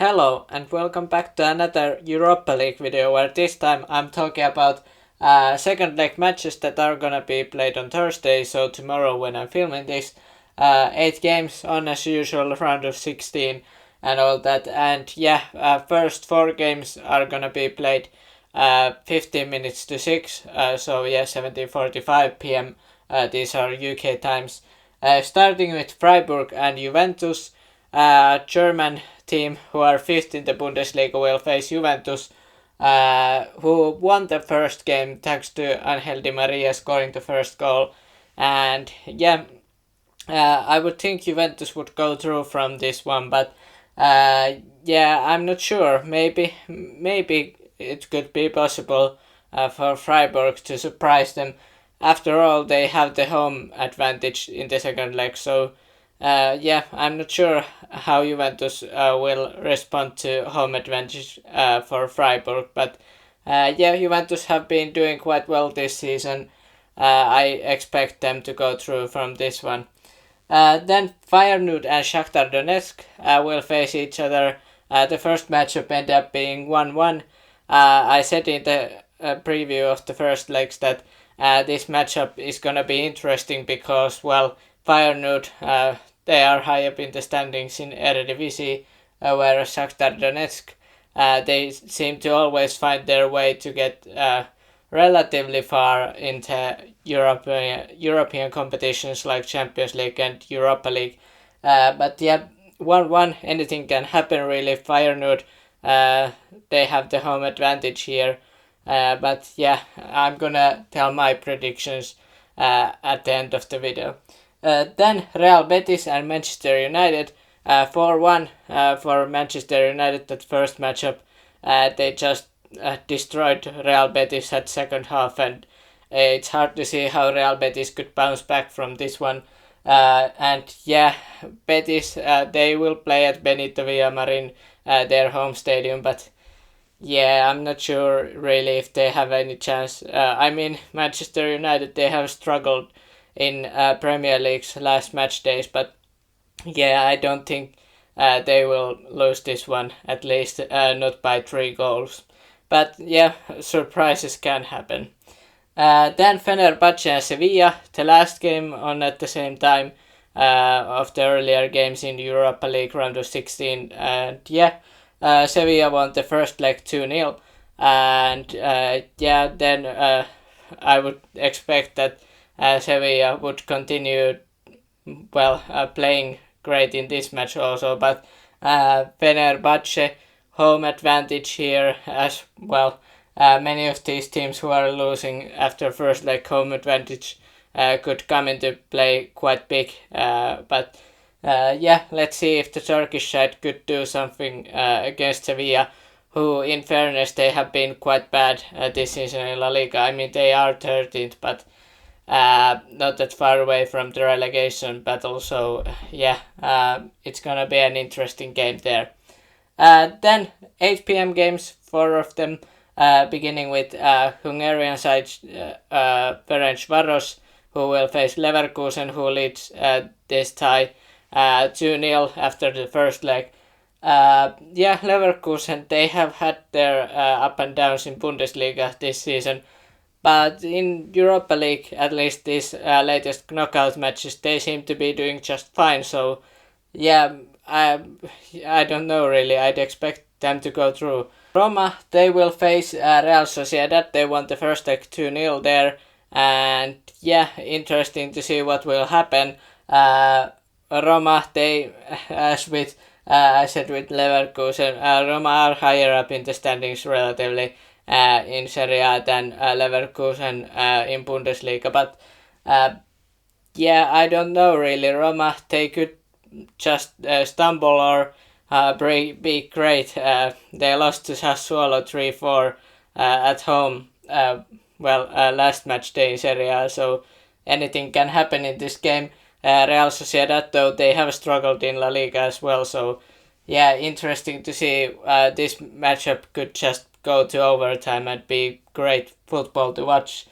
Hello and welcome back to another Europa League video where this time I'm talking about second leg matches that are gonna be played on Thursday, so tomorrow when I'm filming this. 8 games on as usual, round of 16 and all that, and first 4 games are gonna be played 15 minutes to 6, so 17:45 p.m. These are UK times. Starting with Freiburg and Juventus, German team who are 5th in the Bundesliga will face Juventus, who won the first game thanks to Angel Di Maria scoring the first goal. And I would think Juventus would go through from this one, but I'm not sure. Maybe it could be possible for Freiburg to surprise them. After all, they have the home advantage in the second leg, so I'm not sure how Juventus will respond to home advantage for Freiburg, but Juventus have been doing quite well this season. I expect them to go through from this one. Then Feyenoord and Shakhtar Donetsk will face each other. The first matchup ended up being 1-1. I said in the preview of the first legs that this matchup is gonna be interesting because, well, Feyenoord, they are high up in the standings in Eredivisie, whereas Shakhtar Donetsk, they seem to always find their way to get relatively far into European competitions like Champions League and Europa League. But 1-1, anything can happen really. Feyenoord, they have the home advantage here. But I'm gonna tell my predictions at the end of the video. Then Real Betis and Manchester United, 4-1 for Manchester United. That first matchup, they just destroyed Real Betis at second half, and it's hard to see how Real Betis could bounce back from this one. Betis, they will play at Benito Villamarin, their home stadium, but I'm not sure really if they have any chance. Manchester United, they have struggled in Premier League's last match days, but I don't think they will lose this one, at least not by 3 goals. But surprises can happen. Then Fenerbahce and Sevilla, the last game on at the same time of the earlier games in Europa League round of 16. And Sevilla won the first leg 2-0. And then I would expect that Sevilla would continue playing great in this match also, but Fenerbahce home advantage here as well. Many of these teams who are losing after first leg home advantage could come into play quite big, but let's see if the Turkish side could do something against Sevilla, who in fairness they have been quite bad this season in La Liga. I mean, they are 13th, but not that far away from the relegation battle, so it's gonna be an interesting game there. Then 8 p.m. games, 4 of them, beginning with Hungarian side Ferencváros, who will face Leverkusen, who leads this tie 2-0 after the first leg. Leverkusen, they have had their up and downs in Bundesliga this season, but in Europa League, at least these latest knockout matches, they seem to be doing just fine, so I don't know really. I'd expect them to go through. Roma, they will face Real Sociedad. They won the first leg 2-0 there, and interesting to see what will happen. Roma, they, as with I said with Leverkusen, Roma are higher up in the standings relatively in Serie A than Leverkusen in Bundesliga, but I don't know really. Roma, they could just stumble or be great. They lost to Sassuolo 3-4 at home last match day in Serie A, so anything can happen in this game. Real Sociedad, though, they have struggled in La Liga as well, so interesting to see. This matchup could just go to overtime and be great football to watch.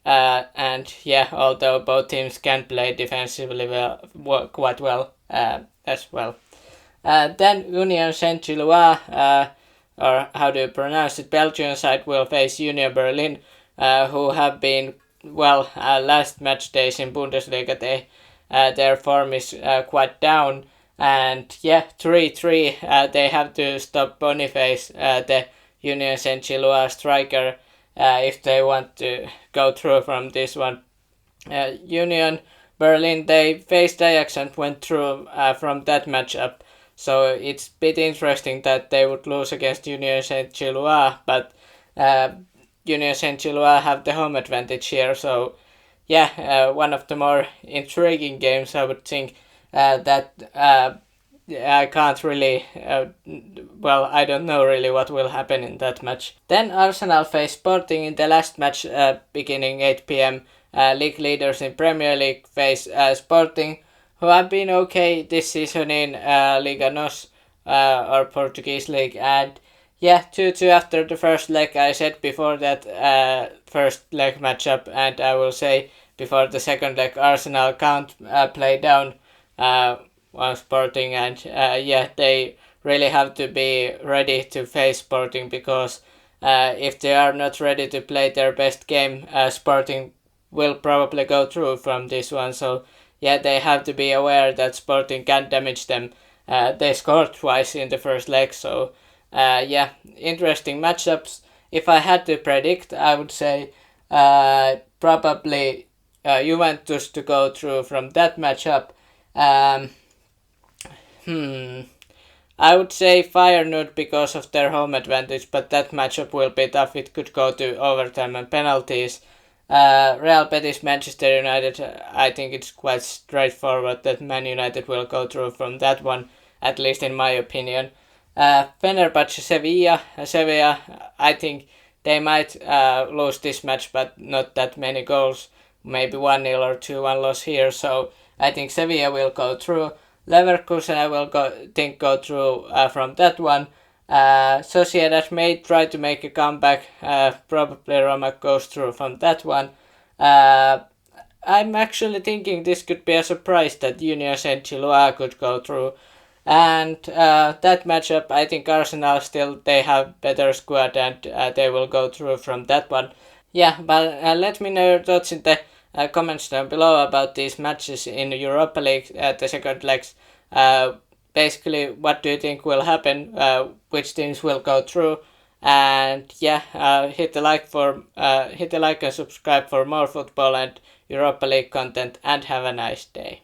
Although both teams can play defensively quite well as well. Then Union Saint-Gilloise, or how do you pronounce it, Belgian side will face Union Berlin, who have been, well, last match days in Bundesliga, their form is quite down. And yeah, 3-3, they have to stop Boniface, the Union Saint-Gilloise striker, if they want to go through from this one. Union Berlin, they faced Ajax and went through from that matchup. So it's a bit interesting that they would lose against Union Saint-Gilloise, but Union Saint-Gilloise have the home advantage here. So yeah, one of the more intriguing games, I would think, that I can't really, I don't know really what will happen in that match. Then Arsenal face Sporting in the last match, beginning 8 p.m. League leaders in Premier League face Sporting, who have been okay this season in Liga NOS, or Portuguese League. And yeah, 2-2 after the first leg. I said before that first leg matchup, and I will say before the second leg, Arsenal can't play down on Sporting, and they really have to be ready to face Sporting, because if they are not ready to play their best game, Sporting will probably go through from this one. So yeah, they have to be aware that Sporting can damage them. They scored twice in the first leg, so interesting matchups. If I had to predict, I would say probably Juventus to go through from that matchup. I would say Feyenoord because of their home advantage, but that matchup will be tough. It could go to overtime and penalties. Real Betis, Manchester United, I think it's quite straightforward that Man United will go through from that one, at least in my opinion. Fenerbahce, Sevilla, I think they might lose this match, but not that many goals, maybe 1-0 or 2-1 loss here, so I think Sevilla will go through. Leverkusen, I will go through from that one. Sociedad may try to make a comeback. Probably Roma goes through from that one. I'm actually thinking this could be a surprise that Union Saint-Gilloise could go through. And that matchup, I think Arsenal still, they have better squad, and they will go through from that one. Yeah, but let me know your thoughts in the comments down below about these matches in Europa League, the second legs. Basically, what do you think will happen? Which teams will go through? And yeah, hit the like and subscribe for more football and Europa League content, and have a nice day.